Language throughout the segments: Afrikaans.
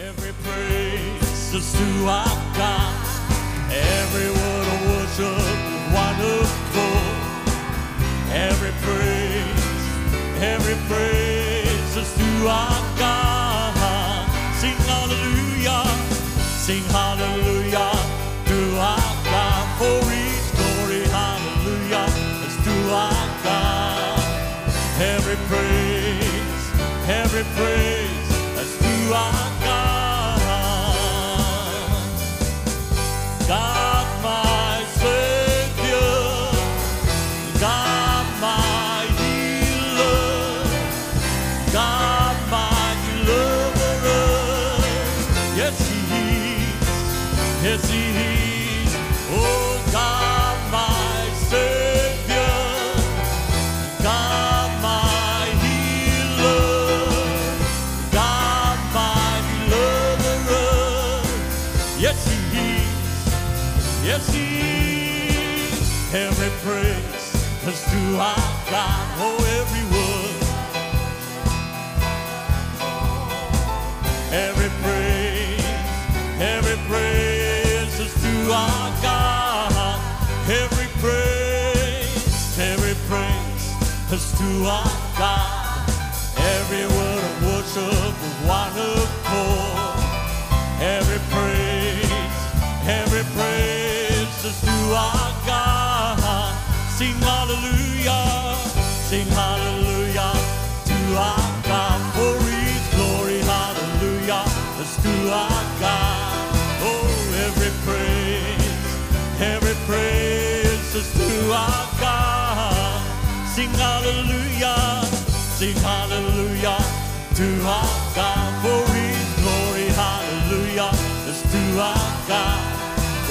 Every praise is to our God. Every word of worship with one accord. Every praise is to our God. Sing hallelujah to our God. For His glory, hallelujah, is to our God. Every praise is to our God. God my Savior, God my healer, God my deliverer. Yes, He is. Oh, God my Savior, God my healer, God my deliverer. Yes, He is. Every praise is to our God. Oh, every word. Every praise is to our God. Every praise is to our God. Every word of worship with one accord. Every praise is to our God. Sing hallelujah to our God. For His glory, hallelujah, is to our God. Oh, every praise is to our God. Sing hallelujah to our God. For His glory, hallelujah, is to our God.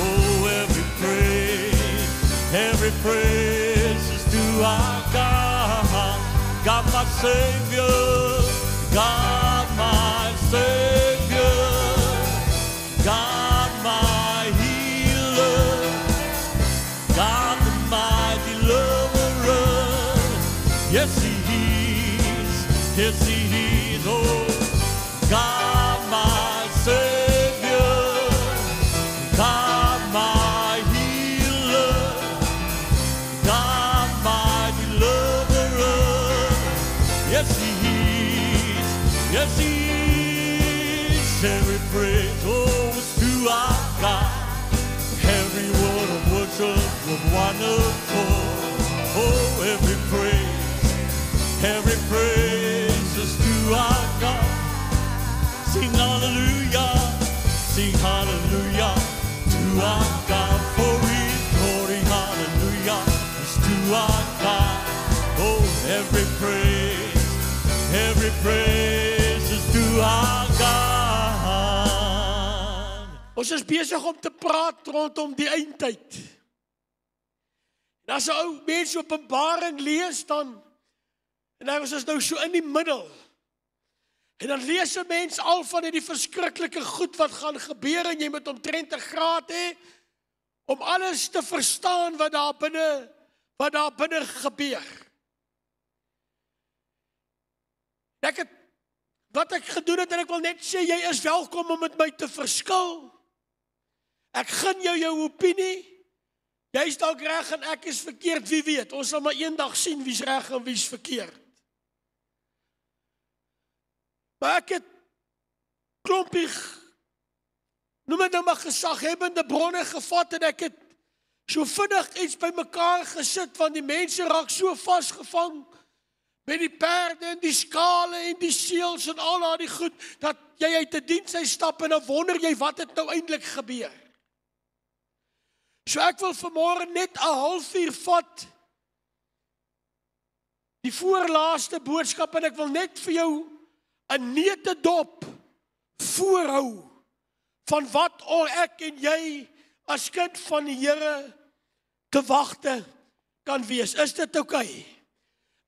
Oh, every praise is to our God. God my Savior, God my Savior, God my healer, God my deliverer. Yes, He is. Oh, God my Savior, God my healer, God my deliverer. Yes, He is. Every praise, oh, is to our God. Every word of worship with one accord. Oh, every praise is to our God. Sing hallelujah to our God. For His glory, hallelujah, is to our God. Oh, every praise is to our God. Ons is besig om te praat rondom die eindtyd. En as 'n ou mens Openbaring lees dan, en ons is nou so in die middel, en dan lees 'n mens al van die verskriklike goed wat gaan gebeur, en jy moet omtrent 'n graad hê om alles te verstaan wat daar binne gebeur. Wat ek gedoen het, en ek wil net sê, jy is welkom om met my te verskil. Ek gun jou opinie. Jy is dalk reg en ek is verkeerd, wie weet. Ons sal maar eendag sien wie's reg en wie's verkeerd. Maar ek het klompie, noem het nou maar gesaghebbende bronne gevat, en ek het so vinnig iets by mekaar gesit, want die mense raak so vasgevang met die perde en die skale en die seels en al die goed, dat jy uit 'n diens stap en dan wonder jy wat het nou eintlik gebeur. So ek wil vanmôre net 'n halfuur vat, die voorlaaste boodskap, en ek wil net vir jou 'n neutedop voorhou van wat ek en jy as kind van die Here te wagte kan wees. Is dit oukei?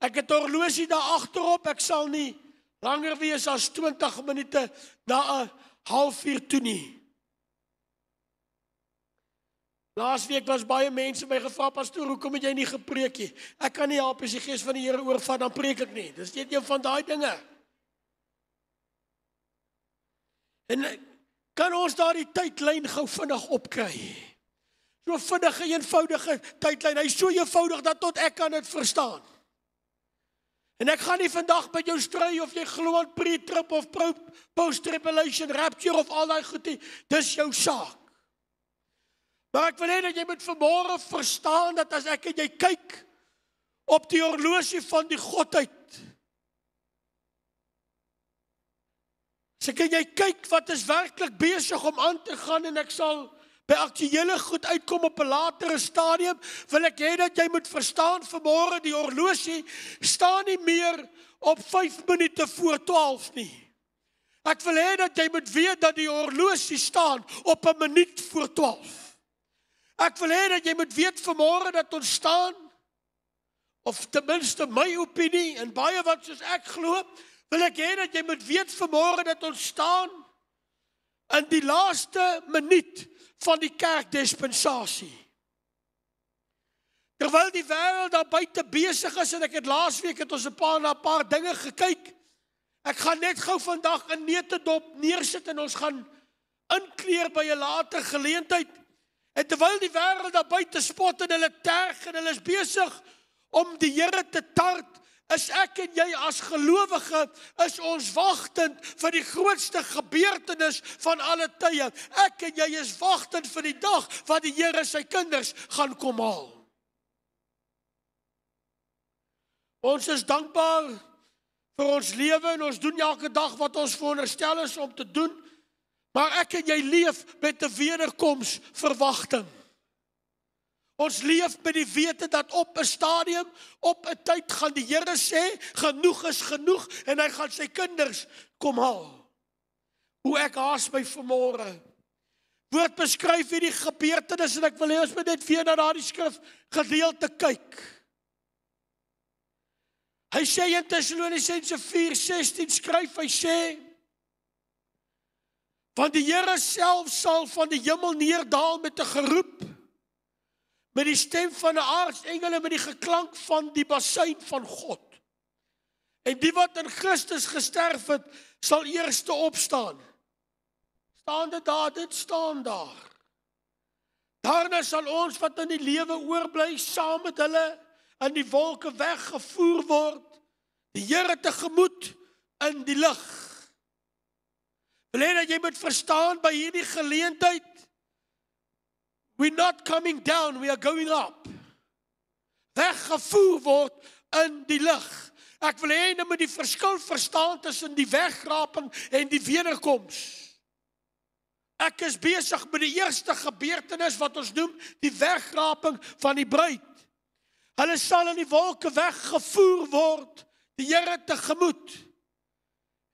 Ek het 'n horlosie daar agterop, ek sal nie langer wees as 20 minute na 'n halfuur toe nie. Laasweek was baie mense my gevra, pastoor, hoekom het jy nie gepreek nie? Ek kan nie help as die Gees van die Here oorvat, dan preek ek nie. Dis net een van daai dinge. En kan ons daardie tydlyn gou vinnig opkry? So vinnige, eenvoudige tydlyn. Hy is so eenvoudig dat tot ek kan dit verstaan. En ek gaan nie vandag met jou stry of jy glo aan pre-trib of post-tribulation, rapture of al daai goed nie. Dis jou saak. Maar ek wil hê dat jy moet vanmôre verstaan dat as ek en jy kyk op die horlosie van die godheid, as ek en jy kyk wat is werklik besig om aan te gaan, en ek sal by aktuele goed uitkom op 'n latere stadium, wil ek hê dat jy moet verstaan vanmôre die horlosie staan nie meer op 5 minute voor 12 nie. Ek wil hê dat jy moet weet dat die horlosie staan op 'n minuut voor 12. Ek wil hê dat jy moet weet vanmôre dat ons staan, of ten minste my opinie, en baie wat soos ek glo, wil ek hê dat jy moet weet vanmôre dat ons staan in die laaste minuut van die kerkdispensasie. Terwyl die wêreld daar buite besig is, en ek het laasweek het ons 'n paar dinge gekyk. Ek gaan net gou vandag 'n neutedop neersit en ons gaan inkleer by 'n later geleentheid. En terwyl die wêreld daar buite spot en hulle terg en hulle is besig om die Here te tart, is ek en jy as gelowige, is ons wagtend vir die grootste gebeurtenis van alle tye. Ek en jy is wagtend vir die dag wat die Here sy kinders gaan kom haal. Ons is dankbaar vir ons lewe en ons doen elke dag wat ons veronderstel is om te doen, maar ek en jy leef met 'n wederkoms verwagting. Ons leef met die wete dat op 'n stadium, op 'n tyd gaan die Here sê, genoeg is genoeg, en hy gaan sy kinders kom haal. Hoe ek haas my vanmôre. Woord beskryf hierdie gebeurtenis, en ek wil hê ons moet net weer na daardie skrif gedeelte kyk. Hy sê in Tessalonisense 4:16 skryf, hy sê, want die Here self sal van die hemel neerddaal met 'n geroep, met die stem van 'n aartsengel en met die geklank van die basuin van God. En die wat in Christus gesterf het, sal eerste opstaan. Staan dit daar? Dit staan daar. Daarna sal ons wat in die lewe oorbly, saam met hulle in die wolke weggevoer word, die Here tegemoet in die lig. Wil hê dat jy moet verstaan by hierdie geleentheid, we're not coming down, we are going up. Weggevoer word in die lig. Ek wil hê jy moet die verskil verstaan tussen die wegraping en die wederkoms. Ek is besig met die eerste gebeurtenis wat ons noem die wegraping van die bruid. Hulle sal in die wolke weggevoer word, die Here tegemoet.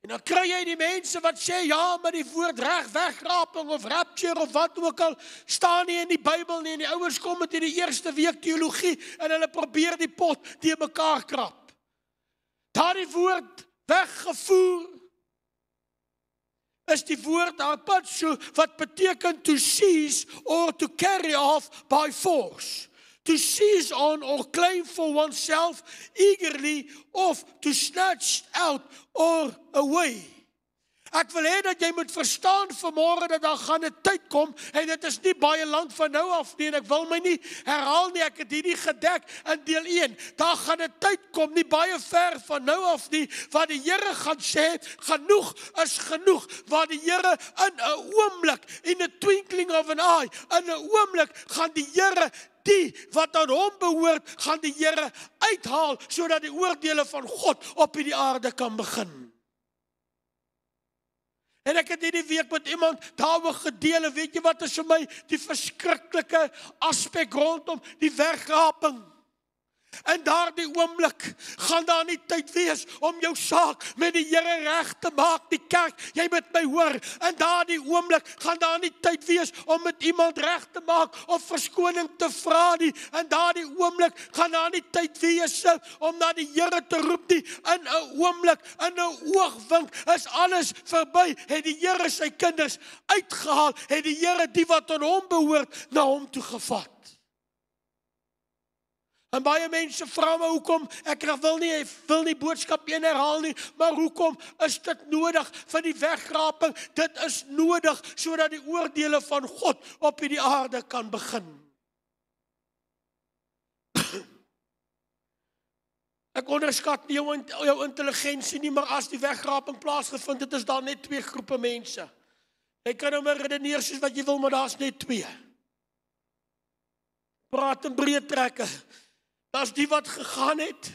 En dan kry jy die mense wat sê, ja, maar die woord wegraping of rapture of wat ook al, staan nie in die Bybel nie, en die ouers kom met in die eerste week teologie, en hulle probeer die pot die mekaar krap. Daardie woord weggevoer, is die woord harpazo, wat beteken to seize or to carry off by force. To seize on or claim for oneself eagerly, of to snatch out or away. Ek wil hê dat jy moet verstaan vanmôre dat daar gaan 'n tyd kom, en dit is nie baie lank van nou af nie, en ek wil my nie herhaal nie, ek het hierdie gedek in deel 1. Daar gaan 'n tyd kom, nie baie ver van nou af nie, waar die Here gaan sê, genoeg is genoeg, waar die Here in 'n oomblik, in a twinkling of an eye, in 'n oomblik gaan die Here die wat aan hom behoort, gaan die Here uithaal, sodat die oordeele van God op hierdie aarde kan begin. En ek het hierdie week met iemand daaroor gedeel, en weet jy wat is vir my die verskriklike aspek rondom die wegraping? In daardie oomblik gaan daar nie tyd wees om jou saak met die Here reg te maak, die kerk, jy moet my hoor. In daardie oomblik gaan daar nie tyd wees om met iemand reg te maak of verskoning te vra nie. In daardie oomblik gaan daar nie tyd wees om na die Here te roep nie. In 'n oomblik, in 'n oogwink is alles verby. Het die Here sy kinders uitgehaal, het die Here die wat aan hom behoort na hom toe gevat. En baie mense vra my hoekom, ek wil nie boodskap 1 herhaal nie, maar hoekom is dit nodig vir die wegraping? Dit is nodig sodat die oordeele van God op hierdie aarde kan begin. Ek onderskat nie jou intelligensie nie, maar as die wegraping plaasgevind het, is daar net 2 groepe mense. Jy kan nou maar redeneer soos wat jy wil, maar daar is net 2. Praat in breë trekke. Daar's die wat gegaan het.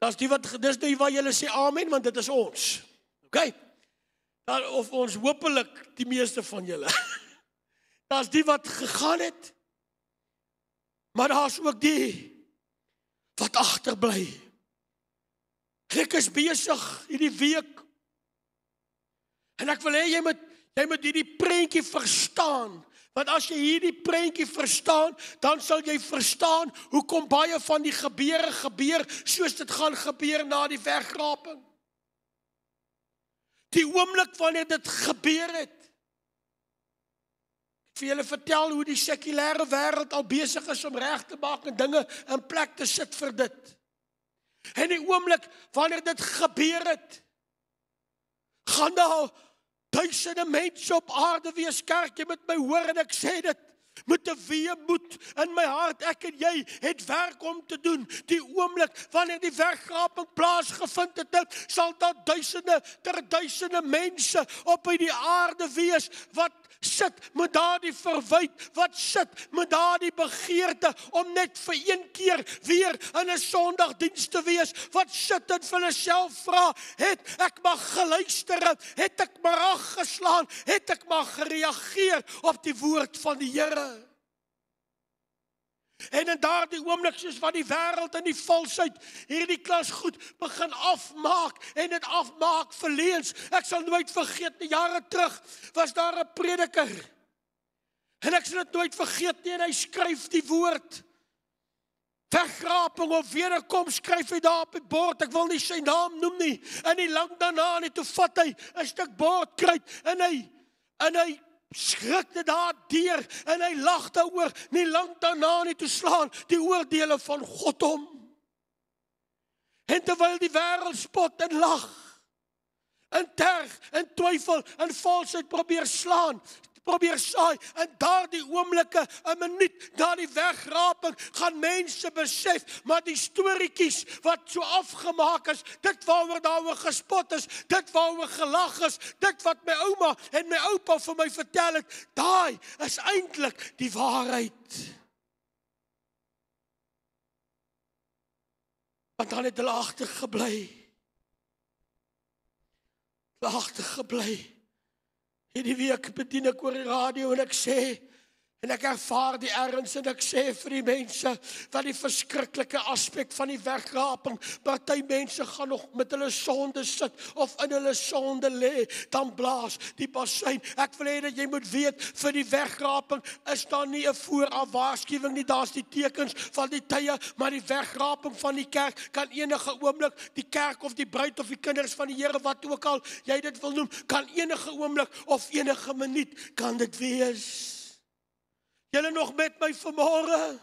Dis die wat julle sê amen, want dit is ons. Okay? Of ons hopelik die meeste van julle. Daar's die wat gegaan het, maar daar's ook die wat agterbly. Ek is besig hierdie week, en ek wil hê jy moet hierdie prentjie verstaan, want as jy hierdie prentjie verstaan, dan sal jy verstaan hoekom baie van die gebeur, soos dit gaan gebeur na die wegraping. Die oomblik wanneer dit gebeur het, vir julle vertel hoe die sekulêre wêreld al besig is om reg te maak en dinge in plek te sit vir dit. En die oomblik wanneer dit gebeur het, gaan daar duisende mense op aarde wees. Kerk, jy moet my hoor en ek sê dit met 'n weemoed in my hart. Ek en jy het werk om te doen. Die oomblik wanneer die wegraping plaasgevind het, sal daar duisende mense op hierdie aarde wees wat sit met daardie verwyt, wat sit met daardie begeerte om net vir een keer weer in 'n Sondagdiens te wees, wat sit en vir hulle self vra, het ek maar geluister, het ek maar ag geslaan, het ek maar gereageer op die woord van die Here. En in daardie oomblik, soos wat die wêreld en die valsheid hierdie klas goed begin afmaak, en dit afmaak verleens. Ek sal nooit vergeet, jare terug was daar 'n prediker, en ek sal dit nooit vergeet nie, en hy skryf die woord wegraping of wederkoms, skryf hy daar op die bord, ek wil nie sy naam noem nie, en hy lang daarna, en toe vat hy 'n stuk bordkruit, en hy skrik dit daar deur, en hy lag daaroor, nie lang daarna nie, toe slaan die oordeele van God om. En terwyl die wêreld spot en lag, en terg, en twyfel, en valsheid probeer saai, en daardie oomblikke, 'n minuut na die wegraping, gaan mense besef, maar die storieetjies wat so afgemaak is, dit waaroor daaroor gespot is, dit waaroor gelag is, dit wat my ouma en my oupa vir my vertel het, daai is eintlik die waarheid. Want dan het hulle agtergebly. Hierdie week bedien ek oor die radio en ek sê, en ek ervaar die erns, en ek sê vir die mense, wat die verskriklike aspek van die wegraping, party mense gaan nog met hulle sonde sit, of in hulle sonde lê, dan blaas die bassein. Ek wil hê dat jy moet weet, vir die wegraping is daar nie 'n vooraf waarskuwing nie, daar's die tekens van die tye, maar die wegraping van die kerk kan enige oomblik, die kerk of die bruid of die kinders van die Here, wat ook al jy dit wil noem, kan enige oomblik of enige minuut kan dit wees. Julle nog met my vanmôre?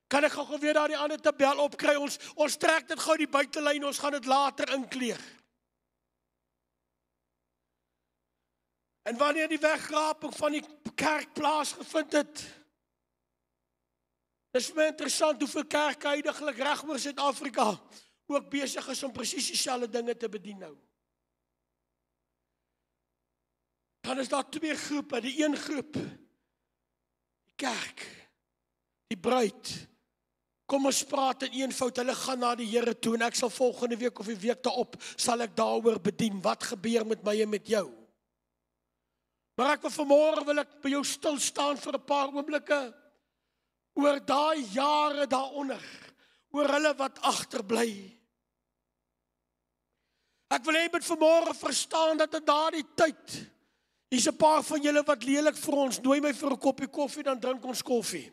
Kan ek gou weer daar die ander tabel opkry? Ons trek dit gou die buitelyn, ons gaan dit later inkleer. En wanneer die wegraping van die kerk plaasgevind het, is my interessant hoeveel kerke heidaglik reg oor Suid-Afrika ook besig is om presies dieselfde dinge te bedien nou. Dan is daar 2 groepe, die een groep, kerk, die bruid, kom ons praat in eenvoud, hulle gaan na die Here toe, en ek sal volgende week of die week daarop, sal ek daaroor bedien, wat gebeur met my en met jou. Maar ek wil vanmôre, wil ek by jou stil staan vir 'n paar oomblikke, oor daai jare daaronder, oor hulle wat agterbly. Ek wil hê met vanmôre verstaan, dat in daardie tyd, hier's 'n paar van julle wat lelik vir ons, nooi my vir 'n koppie koffie, dan drink ons koffie.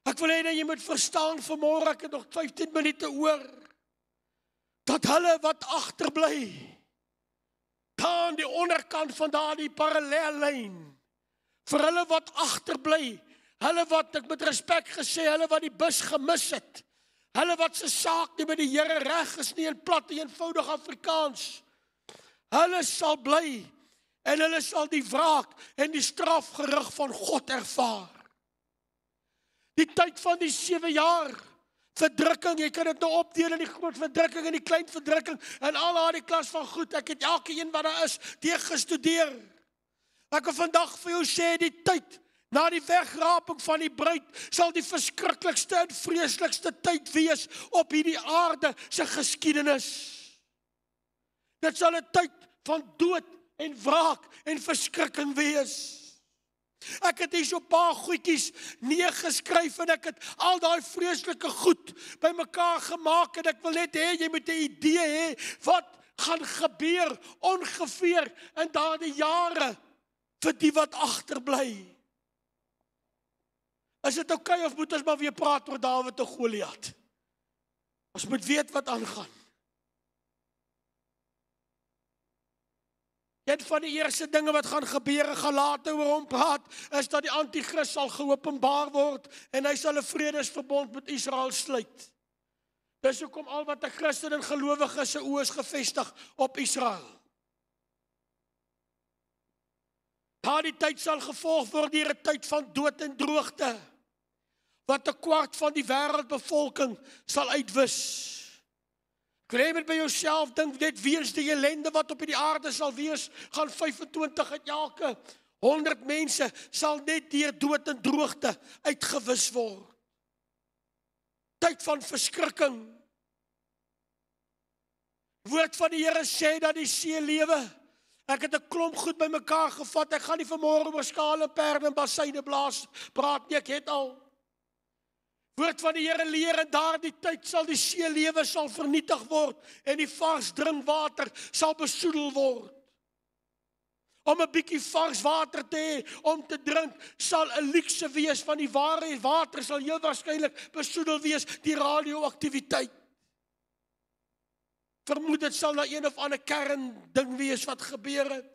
Ek wil hê dat jy moet verstaan vanmôre, ek het nog 15 minute oor, dat hulle wat agterbly, daar aan die onderkant van daardie parallellyn, vir hulle wat agterbly, hulle wat, ek met respek gesê, hulle wat die bus gemis het, hulle wat se saak nie met die Here reg is nie, in plat en eenvoudig Afrikaans, hulle sal bly, en hulle sal die wraak en die strafgerig van God ervaar. Die tyd van die 7 jaar, verdrukking, jy kan dit nou opdeel in die groot verdrukking en die klein verdrukking, en al daardie klas van goed, ek het elke een wat daar is, deurgestudeer. Ek wil vandag vir jou sê, die tyd, na die wegraping van die bruid, sal die verskriklikste en vreeslikste tyd wees op hierdie aarde se geskiedenis. Dit sal 'n tyd van dood en wraak en verskrikking wees. Ek het hier so 'n paar goedjies neergeskryf en ek het al daai vreeslike goed bymekaar gemaak en ek wil net hê jy moet 'n idee hê wat gaan gebeur ongeveer in daardie jare vir die wat agterbly. Is dit oukei of moet ons maar weer praat oor Dawid en Goliat? Ons moet weet wat aangaan. Een van die eerste dinge wat gaan gebeur, gaan later oor hom praat, is dat die anti-kris sal geopenbaar word en hy sal 'n vredesverbond met Israel sluit. Dis hoekom al wat 'n Christen en gelowige se oë is gefestig op Israel. Daardie tyd sal gevolg word deur 'n tyd van dood en droogte, wat 1/4 van die wêreldbevolking sal uitwis. Ek wil hê met by jouself dink net weens die ellende wat op die aarde sal wees, gaan 25 uit elke 100 mense sal net deur dood en droogte uitgewis word. Tyd van verskrikking. Woord van die Here sê dat die see lewe. Ek het 'n klomp goed bymekaar gevat. Ek gaan nie vanmôre oor skale, perde en bassyne praat nie, ek het al. Woord van die Here leer en daardie tyd sal die seelewe sal vernietig word en die vars drinkwater sal besoedel word. Om 'n bietjie vars water te hê om te drink sal 'n luukse wees, van die ware water sal heel waarskynlik besoedel wees die radioaktiwiteit. Vermoed dit sal na een of ander kernding wees wat gebeur het.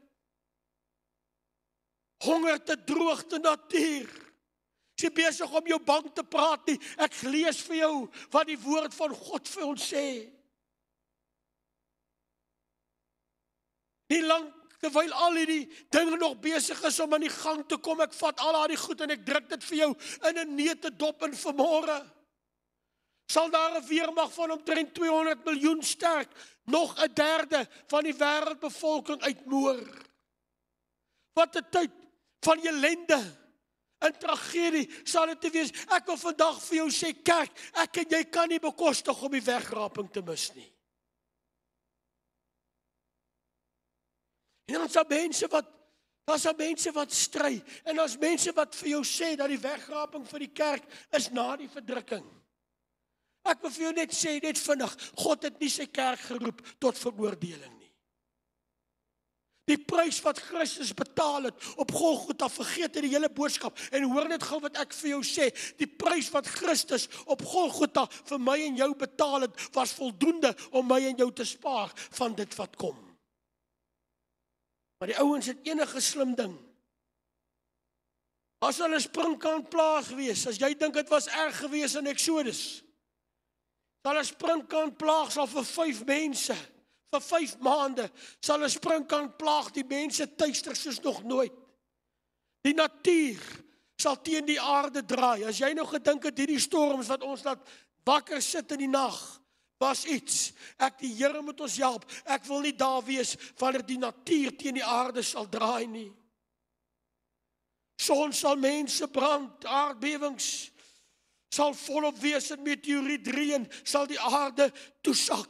Honger te droogte natuur. Is jy besig om jou bang te praat nie? Ek lees vir jou wat die woord van God vir ons sê. Nie lang terwyl al hierdie dinge nog besig is om aan die gang te kom, ek vat al daardie goed en ek druk dit vir jou in 'n neutedop in vanmôre. Sal daar 'n weermag van omtrent 200 miljoen sterk, nog 1/3 van die wêreldbevolking uitmoor. Wat 'n tyd van ellende en tragedie sal dit wees. Ek wil vandag vir jou sê, kerk, ek en jy kan nie bekostig om die wegraping te mis nie. En ons het mense wat stry, en ons mense wat vir jou sê dat die wegraping vir die kerk is na die verdrukking. Ek wil vir jou net sê, net vinnig, God het nie sy kerk geroep tot veroordeling nie. Die prys wat Christus betaal het op Golgotha, vergeet die hele boodskap, en hoor net gou wat ek vir jou sê, die prys wat Christus op Golgotha vir my en jou betaal het, was voldoende om my en jou te spaar van dit wat kom. Maar die ouens het enige slim ding. As hulle springkaan plaag wees, as jy dink dit was erg gewees in Exodus, sal 'n springkaan plaag sal vir 5 mense, vir 5 maande, sal 'n springkaan plaag die mense tuister soos nog nooit. Die natuur sal teen die aarde draai. As jy nou gedink het hierdie storms wat ons laat wakker sit in die nag, was iets. Die Here moet ons help. Ek wil nie daar wees wanneer die natuur teen die aarde sal draai nie. Son sal mense brand, aardbewings sal volop wees in meteoriet reën, sal die aarde toesak.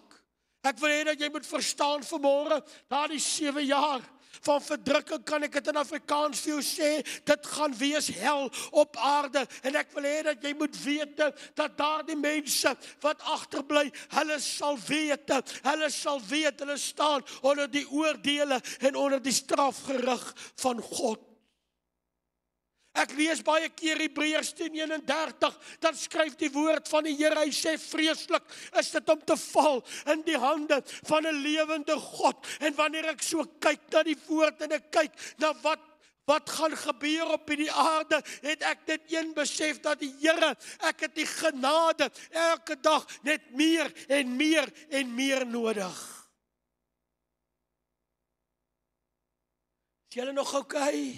Ek wil hê dat jy moet verstaan vanmôre, daardie 7 jaar van verdrukking, kan ek dit in Afrikaans vir jou sê, dit gaan wees hel op aarde, en ek wil hê dat jy moet weet, dat daardie mense wat agterbly, hulle sal weet, hulle staan onder die oordeele en onder die strafgerig van God. Ek lees baie keer Hebreërs 10:31, dan skryf die woord van die Here, hy sê, vreeslik is dit om te val in die hande van 'n lewende God. En wanneer ek so kyk na die woord en ek kyk na wat wat gaan gebeur op die aarde, het ek net een besef, dat die Here, ek het die genade, elke dag net meer en meer en meer nodig. Is julle nog okay?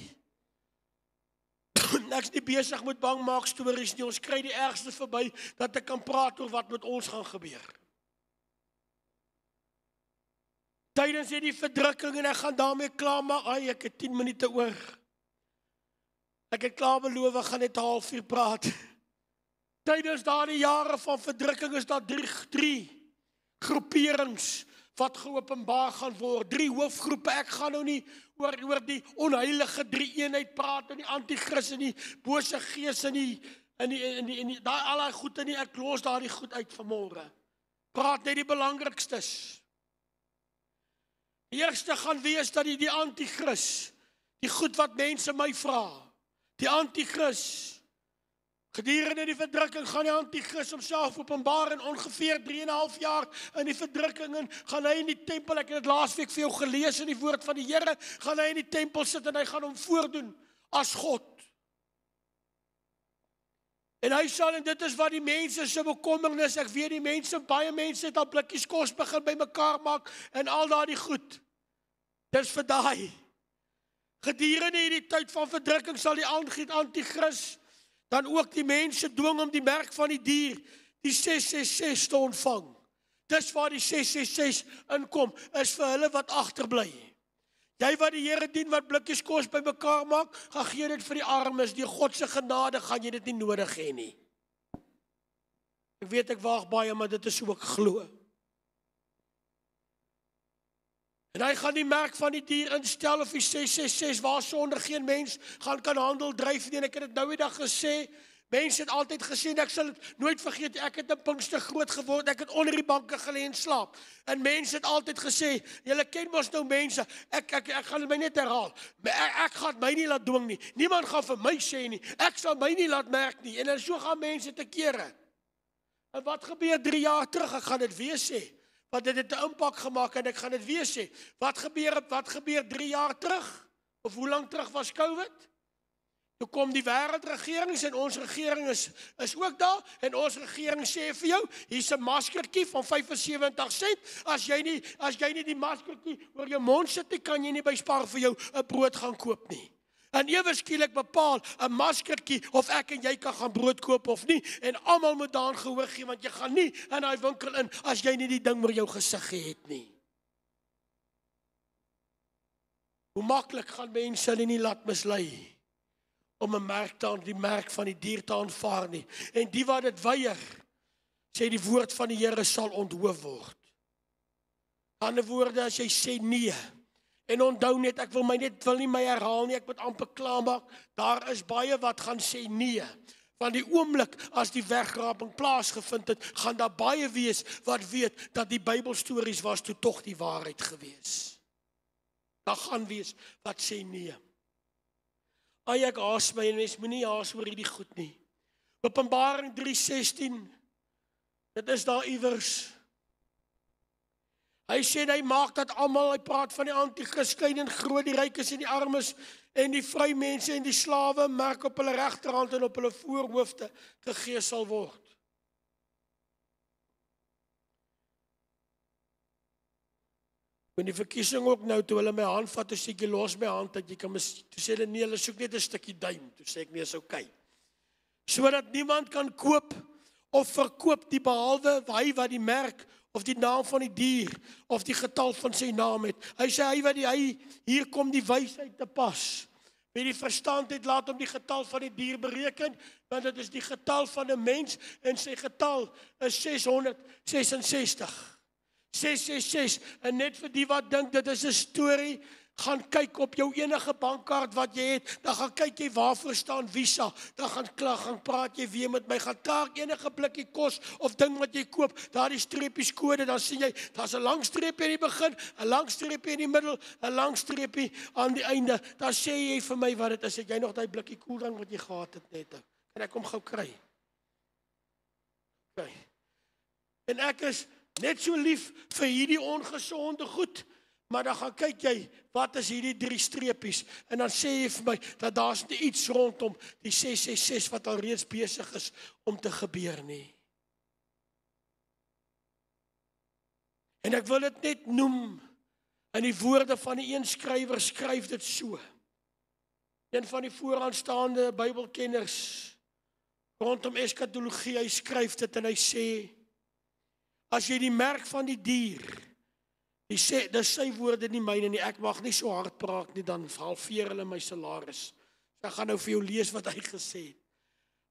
Ek is nie besig met bangmaak stories nie, ons kry die ergste verby, dat ek kan praat oor wat met ons gaan gebeur. Tydens hierdie verdrukking, en ek gaan daarmee klaarmaak, ek het 10 minute oor. Ek het klaar beloof, ek gaan net 'n halfuur praat. Tydens daardie jare van verdrukking is daar drie groeperings wat geopenbaar gaan word. 3 hoofgroepe. Ek gaan nou nie oor die onheilige drie-eenheid praat, en die anti-kris, en die bose gees, en die daai allerlei goed, en ek los daardie goed uit vanmôre. Praat net die belangrikstes. Die eerste gaan wees dat die anti-kris, die goed wat mense my vra, die anti-kris, gedurende die verdrukking gaan die anti-kris homself openbaar, en ongeveer 3,5 jaar in die verdrukking, en gaan hy in die tempel, ek het dit laasweek vir jou gelees in die woord van die Here, gaan hy in die tempel sit, en hy gaan hom voordoen as God. En hy sal, en dit is wat die mense se bekommernis, ek weet die mense, baie mense het al blikkies kos begin by mekaar maak, en al daardie goed. Dis vir daai. Gedurende hierdie tyd van verdrukking sal die anti-kris dan ook die mense dwing om die merk van die dier, die 666 te ontvang. Dis waar die 666 inkom, is vir hulle wat agterbly. Jy wat die Here dien, wat blikkies kos by mekaar maak, gaan gee dit vir die armes, die God se genade gaan jy dit nie nodig hê nie. Ek weet ek waag baie, maar dit is hoe ek glo. En hy gaan die merk van die dier instel, of die 666, waar sonder geen mens gaan kan handel dryf nie. En ek het dit nou die dag gesê, mense het altyd gesê, en ek sal het nooit vergeet, ek het in Pinkster groot geword, ek het onder die banke gelê en slaap. En mense het altyd gesê, julle ken mos nou mense, ek gaan my net herhaal, ek gaan my nie laat dwing nie, niemand gaan vir my sê nie, ek sal my nie laat merk nie, en dan so gaan mense te kere. En wat gebeur 3 jaar terug, ek gaan dit weer sê, want dit het 'n impak gemaak, en ek gaan dit weer sê, wat gebeur 3 jaar terug, of hoe lang terug was COVID? Toe kom die wêreldregerings, en ons regering is ook daar, en ons regering sê vir jou, hier's 'n maskertjie van 75 sent, as jy nie die maskertjie oor jou mond sit nie, kan jy nie by Spar vir jou 'n brood gaan koop nie. En ewe skielik bepaal 'n maskertjie of ek en jy kan gaan brood koop of nie, en almal moet daaraan gehoor gee, want jy gaan nie in daai winkel in as jy nie die ding oor jou gesig het nie. Hoe maklik gaan mense hulle nie laat mislei om 'n merk die merk van die dier te aanvaar nie. En die wat dit weier, sê die woord van die Here sal onthoof word. Aan die woorde, as jy sê nee, en onthou net, ek wil nie my herhaal nie, ek moet amper klaarmaak, daar is baie wat gaan sê nee. Van die oomblik as die wegraping plaasgevind het, gaan daar baie wees wat weet dat die Bybelstories was toe tog die waarheid gewees. Daar gaan wees wat sê nee. Ek haas my, en mens moenie haas oor hierdie goed nie. Openbaring 3:16, dit is daar iewers. Hy sê, hy maak dat almal, hy praat van die anti-kris, klein en groot, die rykes en die armes, en die vry mense en die slawe, merk op hulle regterhand en op hulle voorhoofde gegee sal word. In die verkiesing ook nou, toe hulle my hand vat, toe sê ek, jy los my hand, dat jy kan toe sê hulle, nee, hulle soek net 'n stukkie duim, toe sê ek, nee, is okay. Sodat niemand kan koop of verkoop die behalwe hy wat die merk of die naam van die dier of die getal van sy naam het. Hy sê, hier kom die wysheid te pas. Wie die verstand het, laat hom die getal van die dier bereken, want dit is die getal van 'n mens, en sy getal is 666. 666, en net vir die wat dink, dit is 'n storie, gaan kyk op jou enige bankkaart wat jy het, dan gaan kyk jy waarvoor staan Visa, dan gaan praat jy weer met my, gaan taak enige blikkie kos, of ding wat jy koop, daar die streepies kode, dan sien jy, daar's 'n lang streepie in die begin, 'n lang streepie in die middel, 'n lang streepie aan die einde, dan sê jy vir my wat dit is, het jy nog die blikkie koeldrank wat jy gehad het net, kan ek hom gou kry? Okay. En ek is net so lief vir hierdie ongesonde goed, Maar dan gaan kyk jy, wat is hierdie 3 streepies? En dan sê jy vir my, dat daar's nie iets rondom die 666 wat al reeds besig is om te gebeur nie. En ek wil dit net noem, in die woorde van die een skrywer skryf dit so. Een van die vooraanstaande Bybelkenners rondom eskatologie, hy skryf dit en hy sê, as jy die merk van die dier, dis sy woorde nie myne nie, ek mag nie so hard praat nie, dan halveer hulle my salaris. Ek gaan nou vir jou lees wat hy gesê het.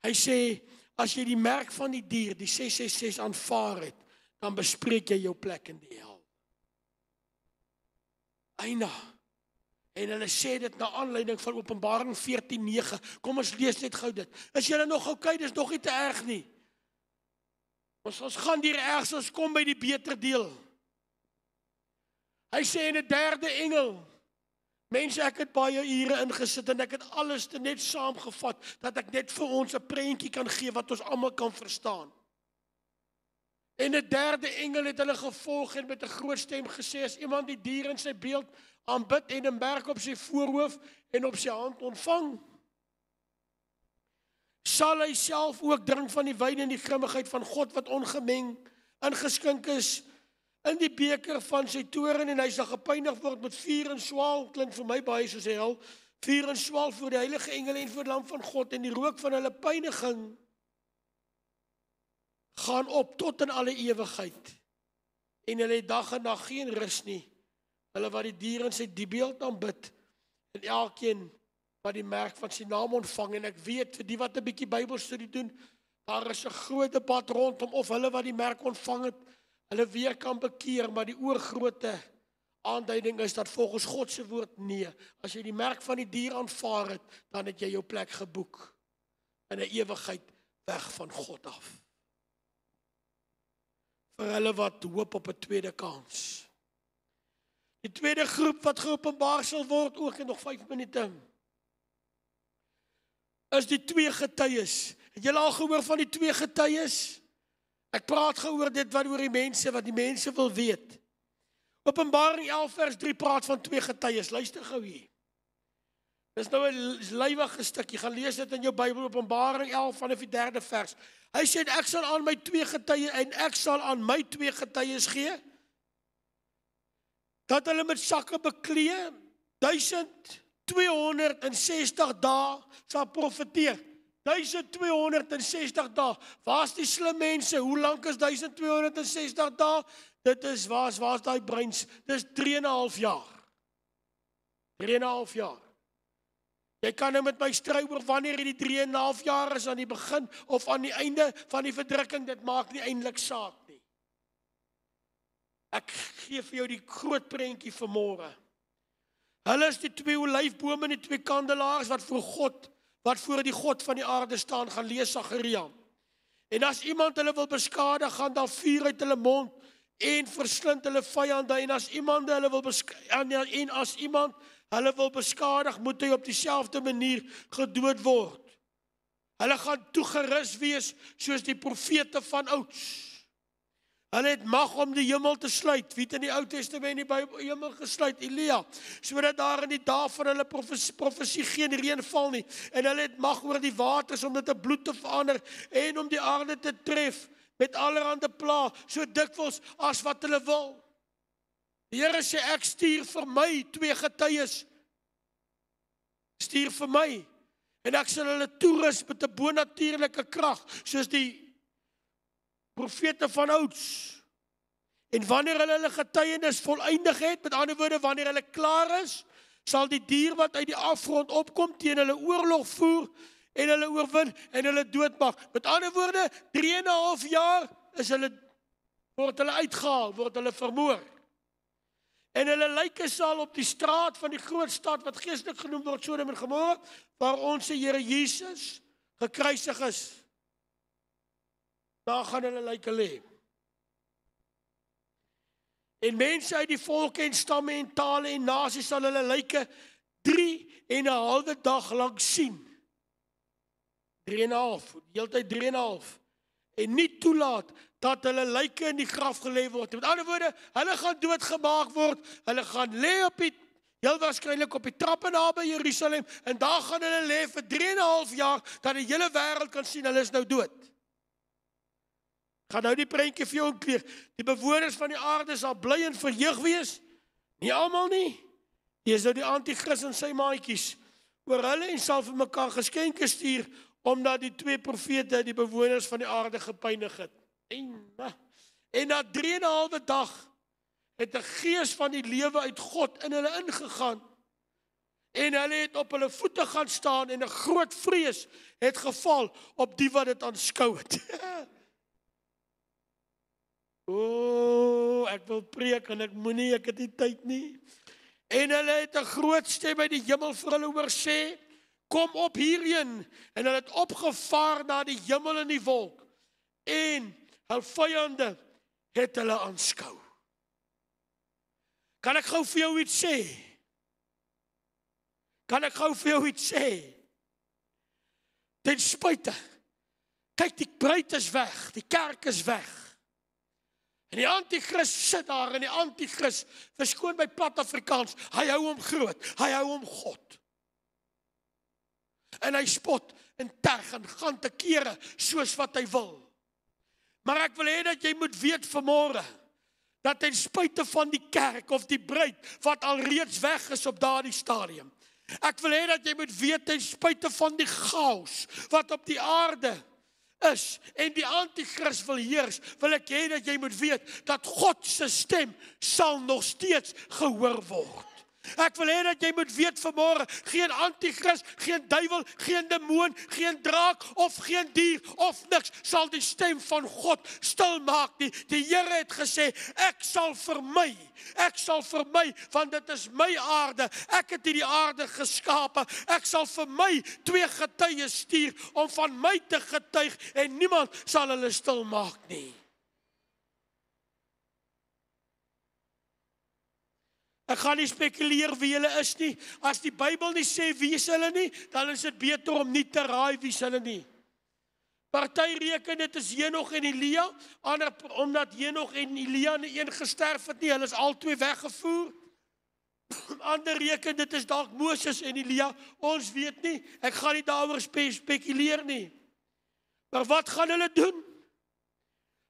Hy sê, as jy die merk van die dier, die 666 aanvaar het, dan bespreek jy jou plek in die hel. Eina. En hulle sê dit na aanleiding van Openbaring 14:9. Kom ons lees net gou dit. Is julle nog oukei? Dis nog nie te erg nie. Ons gaan die ergste, ons kom by die beter deel. Hy sê in 'n 3de engel, mense, ek het baie ure ingesit en ek het alles net saamgevat, dat ek net vir ons 'n prentjie kan gee wat ons almal kan verstaan. En 'n 3de engel het hulle gevolg en met 'n groot stem gesê, as iemand die dier in sy beeld aanbid en 'n merk op sy voorhoof en op sy hand ontvang, sal hy self ook drink van die wyn en die grimmigheid van God wat ongemeng ingeskink is in die beker van sy toorn, en hy sal gepynig word met vuur en swaal, klink vir my baie soos hel, vuur en swaal voor die heilige engele en voor die lam van God, en die rook van hulle pyniging gaan op tot in alle ewigheid. En hulle het dag en nag geen rus nie. Hulle wat die dier in sy diebeeld aanbid, en elkeen wat die merk van sy naam ontvang. En ek weet, vir die wat 'n bietjie Bybelstudie doen, daar is 'n groot debat rondom of hulle wat die merk ontvang het, hulle weer kan bekeer, maar die oorgrootte aanduiding is dat volgens God se woord nee. As jy die merk van die dier aanvaar het, dan het jy jou plek geboek in 'n ewigheid weg van God af. Vir hulle wat hoop op 'n tweede kans. Die tweede groep wat geopenbaar sal word, ook in nog 5 minute, is die 2 getuies. Het julle al gehoor van die 2 getuies? Ek praat geoor dit wat oor die mense wil weet. Openbaring 11 vers 3 praat van 2 getuies. Luister gou hier. Dis nou 'n lywige stuk. Jy gaan lees dit in jou Bybel, Openbaring 11 vanaf die 3de vers. Hy sê, ek sal aan my 2 getuies en ek sal aan my 2 getuies gee, dat hulle met sakke beklee 1260 dae sal profeteer. 1260 dae. Waar's die slim mense? Hoe lank is 1260 dae? Dit is, waar's daai breins? Dis 3,5 jaar. 3,5 jaar. Jy kan nou met my stry oor wanneer die 3,5 jaar is, aan die begin of aan die einde van die verdrukking, dit maak nie eintlik saak nie. Ek gee vir jou die groot prentjie vanmôre. Hulle is die 2 olyfbome en die 2 kandelaars wat voor die God van die aarde staan, gaan lees Sagaria. En as iemand hulle wil beskadig, gaan daar vuur uit hulle mond en verslind hulle vyande. En as iemand hulle wil beskadig, moet hy op dieselfde manier gedood word. Hulle gaan toegerus wees soos die profete van ouds. Hulle het mag om die hemel te sluit. Wie het in die Ou Testament die Bybel hemel gesluit? Elia. Sodat daar in die dae van hulle profesie geen reën val nie. En hulle het mag oor die waters om dit in bloed te verander en om die aarde te tref met allerhande pla, so dikwels as wat hulle wil. Die Here sê, ek stuur vir my 2 getuies. Stuur vir my. En ek sal hulle toerus met 'n bonatuurlike krag, soos die profete van ouds. En wanneer hulle getuienis voleindig het, met ander woorde, wanneer hulle klaar is, sal die dier wat uit die afgrond opkom teen hulle oorlog voer en hulle oorwin en hulle doodmaak. Met ander woorde, 3,5 jaar word hulle uitgehaal, word hulle vermoor. En hulle lyke sal op die straat van die groot stad, wat geestelik genoem word Sodom en Gomorra, waar ons Here Jesus gekruisig is. Daar gaan hulle lyke lê. En mense uit die volke en stamme en tale en nasies sal hulle lyke 3,5 dag lank sien. 3,5, heeltyd 3,5. en nie toelaat dat hulle lyke in die graf gelê word. Met ander woorde, hulle gaan doodgemaak word, hulle gaan lê op die, heel waarskynlik op die trappe naby Jerusalem, en daar gaan hulle lê vir 3,5 jaar, dat die hele wêreld kan sien, hulle is nou dood. Gaan nou die prentjie vir jou inkleer. Die bewoners van die aarde sal bly en verheug wees. Nie almal nie. Hier is nou die anti-kris en sy maatjies oor hulle en sal vir mekaar geskenke stuur, omdat die 2 profete die bewoners van die aarde gepynig het. En na 3,5 dag het 'n gees van die lewe uit God in hulle ingegaan. En hulle het op hulle voete gaan staan en 'n groot vrees het geval op die wat dit aanskou het. Ek wil preek en ek moenie, ek het nie tyd nie. En hulle het 'n groot stem uit die hemel vir hulle hoor sê, kom op hierheen. En hulle het opgevaar na die hemel in die wolk. En hul vyande het hulle aanskou. Kan ek gou vir jou iets sê? Kan ek gou vir jou iets sê? Ten spyte, kyk, die bruid is weg, die kerk is weg. En die anti-kris sit daar, en die anti-kris, verskoon by plat Afrikaans, hy hou hom groot, hy hou hom God. En hy spot en terg en gaan te kere soos wat hy wil. Maar ek wil hê dat jy moet weet vanmôre, dat ten spyte van die kerk of die bruid, wat alreeds weg is op daardie stadium. Ek wil hê dat jy moet weet, ten spyte van die chaos, wat op die aarde is, en die anti-kris wil heers, wil ek hê dat jy moet weet, dat God se stem sal nog steeds gehoor word. Ek wil hê dat jy moet weet vanmôre, geen anti-kris, geen duiwel, geen demoon, geen draak, of geen dier, of niks, sal die stem van God stil maak nie. Die Here het gesê, ek sal vermy, want dit is my aarde, ek het hierdie aarde geskape, ek sal vir my 2 getuies stuur, om van my te getuig, en niemand sal hulle stil maak nie. Ek gaan nie spekuleer wie hulle is nie. As die Bybel nie sê wie is hulle nie, dan is dit beter om nie te raai wie is hulle nie. Party reken dit is Henog en Elia, ander omdat Henog en Elia nie een gesterf het nie, hulle is albei weggevoer. Ander reken dit is dalk Moses en Elia, ons weet nie. Ek gaan nie daaroor spekuleer nie. Maar wat gaan hulle doen?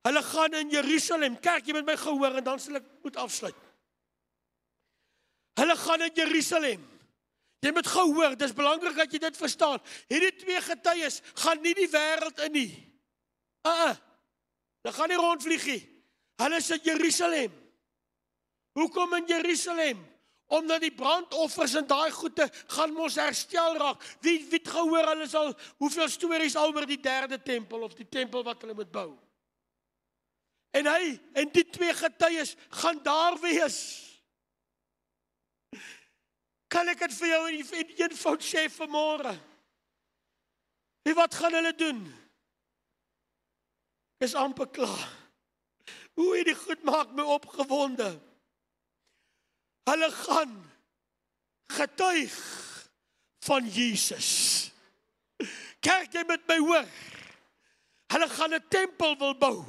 Hulle gaan in Jerusalem, kerk, jy moet my gehoor en dan sal ek moet afsluit. Hulle gaan in Jerusalem. Jy moet gehoor, dis belangrik dat jy dit verstaan. Hierdie 2 getuies gaan nie die wêreld in nie. Hulle gaan nie rondvlieg nie. Hulle is in Jerusalem. Hoekom in Jerusalem? Omdat die brandoffers en daai goede gaan mos herstel raak. Wie het gehoor, hulle sal, hoeveel stories al oor die 3de tempel, of die tempel wat hulle moet bou. En hy, en die 2 getuies, gaan daar wees. Kan ek het vir jou in eenvoud sê vanmôre? En wat gaan hulle doen? Is amper klaar. Hoe die goed maak my opgewonde. Hulle gaan getuig van Jesus. Kerk, jy moet my hoor. Hulle gaan 'n tempel wil bou.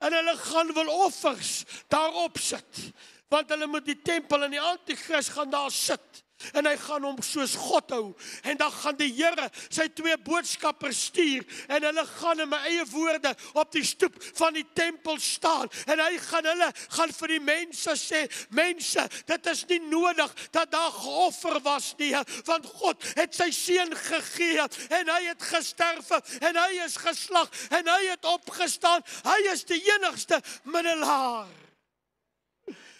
En hulle gaan wil offers daarop sit. Want hulle moet die tempel en die anti-kris gaan daar sit. En hy gaan hom soos God hou. En dan gaan die Here sy 2 boodskappers stuur. En hulle gaan in my eie woorde op die stoep van die tempel staan. En hy gaan vir die mense sê, mense, dit is nie nodig dat daar geoffer was nie. Want God het sy seun gegee. En hy het gesterf. En hy is geslag. En hy het opgestaan. Hy is die enigste middelaar.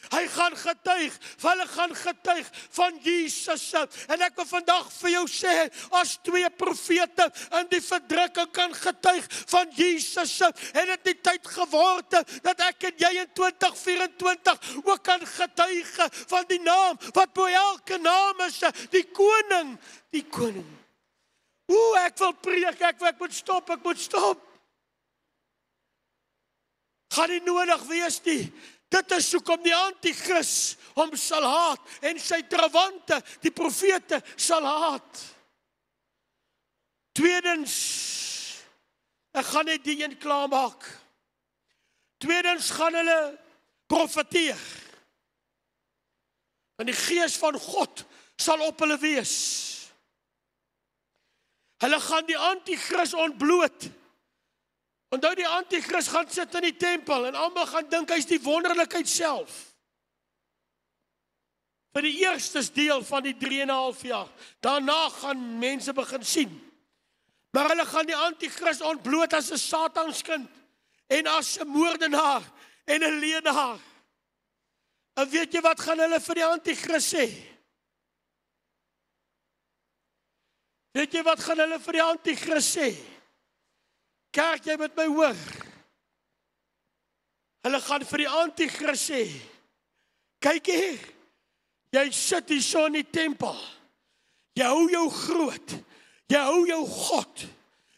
Hy gaan getuig, hulle gaan getuig van Jesus. En ek wil vandag vir jou sê, as 2 profete in die verdrukking kan getuig van Jesus, en dit die tyd geword dat ek en jy in 2024 ook kan getuig van die naam, wat bo elke naam is, die koning. Ek wil preek, ek moet stop. Gaan nie nodig wees nie. Dit is hoekom die anti-kris hom sal haat en sy trawante, die profete, sal haat. Tweedens, Ek gaan net die een klaarmaak. Tweedens gaan hulle profeteer. En die gees van God sal op hulle wees. Hulle gaan die antichrist ontbloot. Onthou die antichrist gaan sit in die tempel en almal gaan dink hy's die wonderlikheid self. Vir die eerste deel van die 3,5 jaar. Daarna gaan mense begin sien. Maar hulle gaan die antichrist ontbloot as 'n satanskind en as 'n moordenaar en 'n leenaar. En weet jy wat gaan hulle vir die antichrist sê? Weet jy wat gaan hulle vir die antichrist sê? Kerk, jy moet my hoor. Hulle gaan vir die antichrist sê, kyk hier, jy sit hier so in die tempel, jy hou jou groot, jy hou jou God,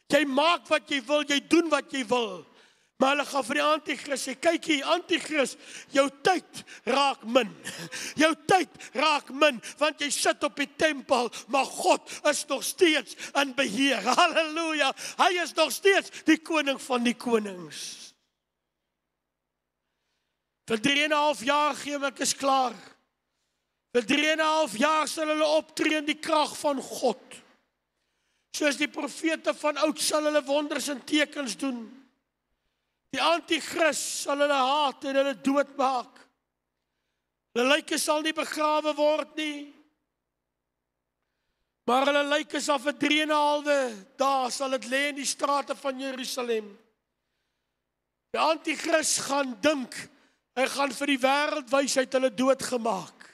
jy maak wat jy wil, jy doen wat jy wil, maar hulle gaan vir die antichrist sê, kyk hier, antichrist, jou tyd raak min, jou tyd raak min, want jy sit op die tempel, maar God is nog steeds in beheer, halleluja, hy is nog steeds die koning van die konings. Vir 3,5 jaar gee ek is klaar, vir 3,5 jaar sal hulle optree in die krag van God, soos die profete van oud sal hulle wonders en tekens doen. Die antichrist sal hulle haat en hulle doodmaak. Hulle lyke sal nie begrawe word nie. Maar hulle lyke sal vir 3,5 dae sal dit lê in die strate van Jerusalem. Die antichrist gaan dink, hy gaan vir die wêreld wys hy het hulle doodgemaak.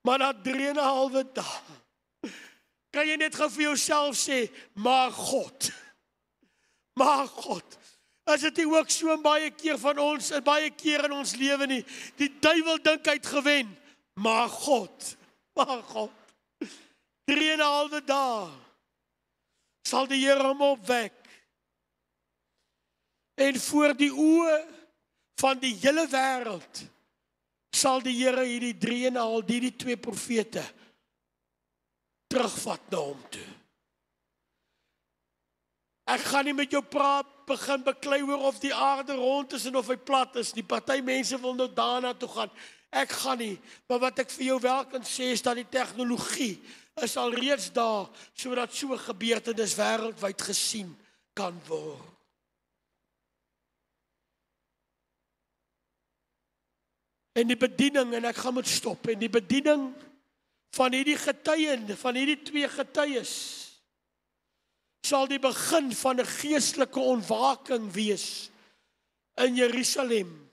Maar na 3,5 dae kan jy net gou vir jouself sê, maar God. Maar God. Is dit nie ook so baie keer van ons, en baie keer in ons lewe nie, die duiwel dink hy het gewen, maar God, 3,5 dae, sal die Here hom opwek, en voor die oë van die hele wêreld, sal die Here hierdie 3,5, die 2 profete, terugvat na hom toe. Ek gaan nie met jou begin beklei oor of die aarde rond is en of hy plat is nie. Party mense wil nou daarna toe gaan. Ek gaan nie, maar wat ek vir jou wel kan sê is dat die tegnologie is al reeds daar, sodat so 'n gebeurtenis wêreldwyd gesien kan word. En die bediening, en ek gaan moet stop, en die bediening van hierdie getuie, van hierdie 2 getuies, sal die begin van 'n geestelike ontwaking wees in Jerusalem.